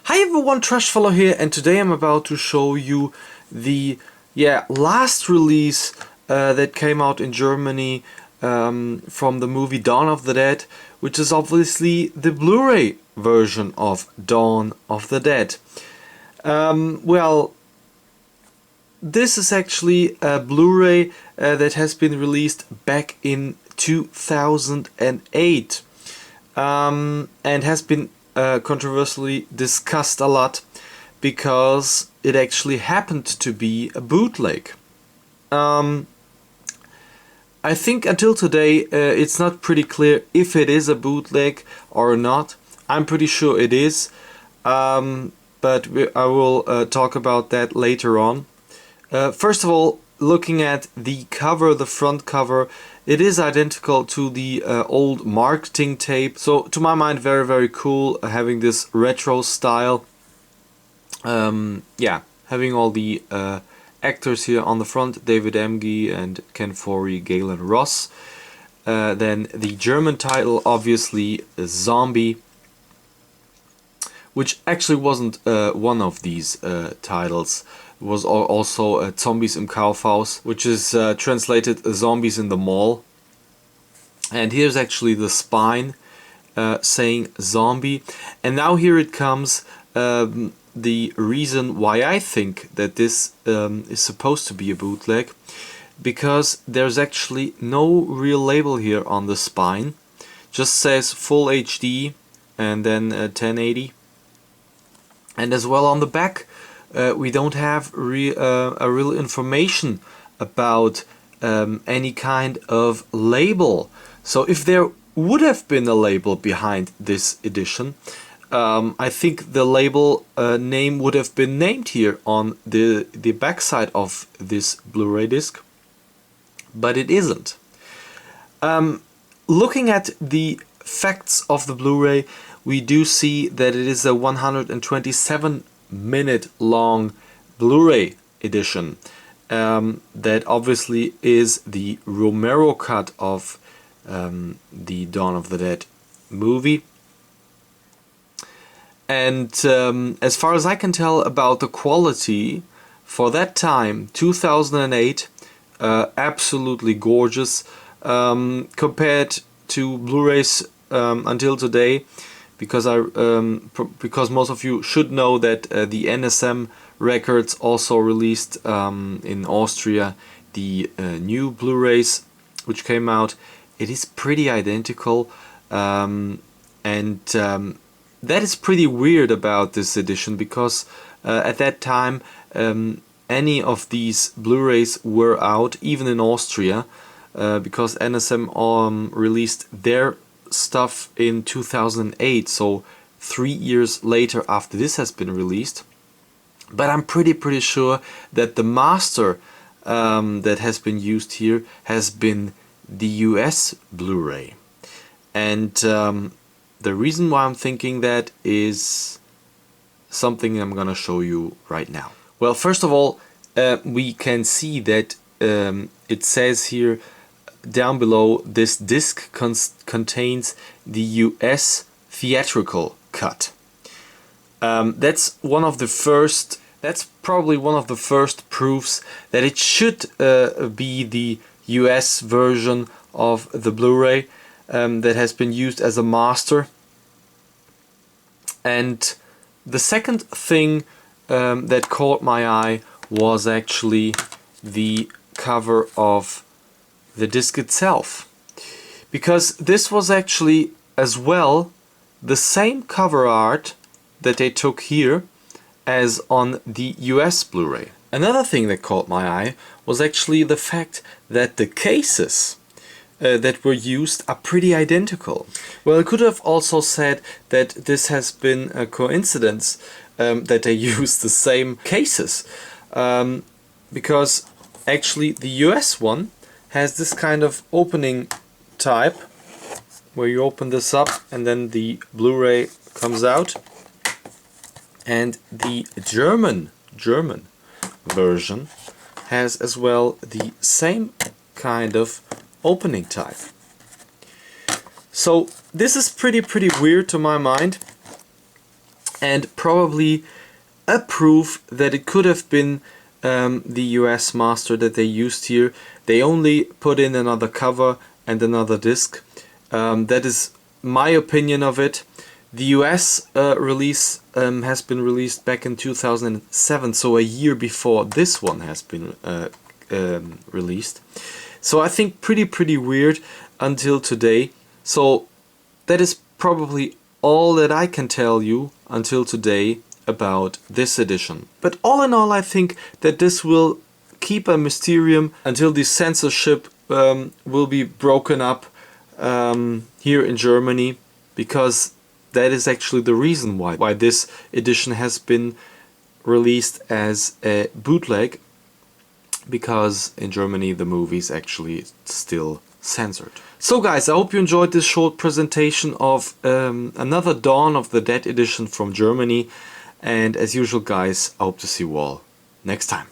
Hi everyone, Trashfellow here, and today I'm about to show you the last release that came out in Germany from the movie Dawn of the Dead, which is obviously the Blu-ray version of Dawn of the Dead. Well, this is actually a Blu-ray that has been released back in 2008 and has been controversially discussed a lot because it actually happened to be a bootleg. I think until today it's not pretty clear if it is a bootleg or not. I'm pretty sure it is, but I will talk about that later on. First of all, looking at the cover, the front cover, it is identical to the old marketing tape. So to my mind, very, very cool having this retro style. Having all the actors here on the front, David Emge and Ken Foree, Galen Ross. Then the German title, obviously, Zombie, which actually wasn't one of these titles. It was also Zombies im Kaufhaus, which is translated Zombies in the Mall. And here's actually the spine saying zombie. And now here it comes, the reason why I think that this is supposed to be a bootleg, because there's actually no real label here on the spine. Just says full HD and then 1080. And as well on the back, we don't have a real information about any kind of label. So if there would have been a label behind this edition, I think the label name would have been named here on the backside of this Blu-ray disc, but it isn't. Looking at the facts of the Blu-ray, we do see that it is a 127-minute long Blu-ray edition. That obviously is the Romero cut of the Dawn of the Dead movie. And as far as I can tell about the quality for that time, 2008, absolutely gorgeous compared to Blu-rays until today. Because because most of you should know that the NSM Records also released in Austria the new Blu-rays which came out. It is pretty identical, and that is pretty weird about this edition, because at that time any of these Blu-rays were out, even in Austria, because NSM released their stuff in 2008, so 3 years later after this has been released. But I'm pretty sure that the master that has been used here has been the US Blu-ray. And the reason why I'm thinking that is something I'm gonna show you right now. Well, first of all, we can see that it says here down below, this disc contains the US theatrical cut. That's probably one of the first proofs that it should be the US version of the Blu-ray that has been used as a master. And the second thing that caught my eye was actually the cover of the disc itself, because this was actually as well the same cover art that they took here as on the US Blu-ray. Another thing that caught my eye was actually the fact that the cases that were used are pretty identical. Well, I could have also said that this has been a coincidence that they used the same cases, because actually the US one has this kind of opening type where you open this up and then the Blu-ray comes out, and the German version has as well the same kind of opening type. So this is pretty weird to my mind. and probably a proof that it could have been the US master that they used here. They only put in another cover and another disc. That is my opinion of it. The US release has been released back in 2007, so a year before this one has been released. So I think pretty weird until today. So that is probably all that I can tell you until today about this edition. But all in all, I think that this will keep a mysterium until the censorship will be broken up here in Germany, because that is actually the reason why this edition has been released as a bootleg, because in Germany the movie is actually still censored. So guys, I hope you enjoyed this short presentation of another Dawn of the Dead edition from Germany, and as usual guys, I hope to see you all next time.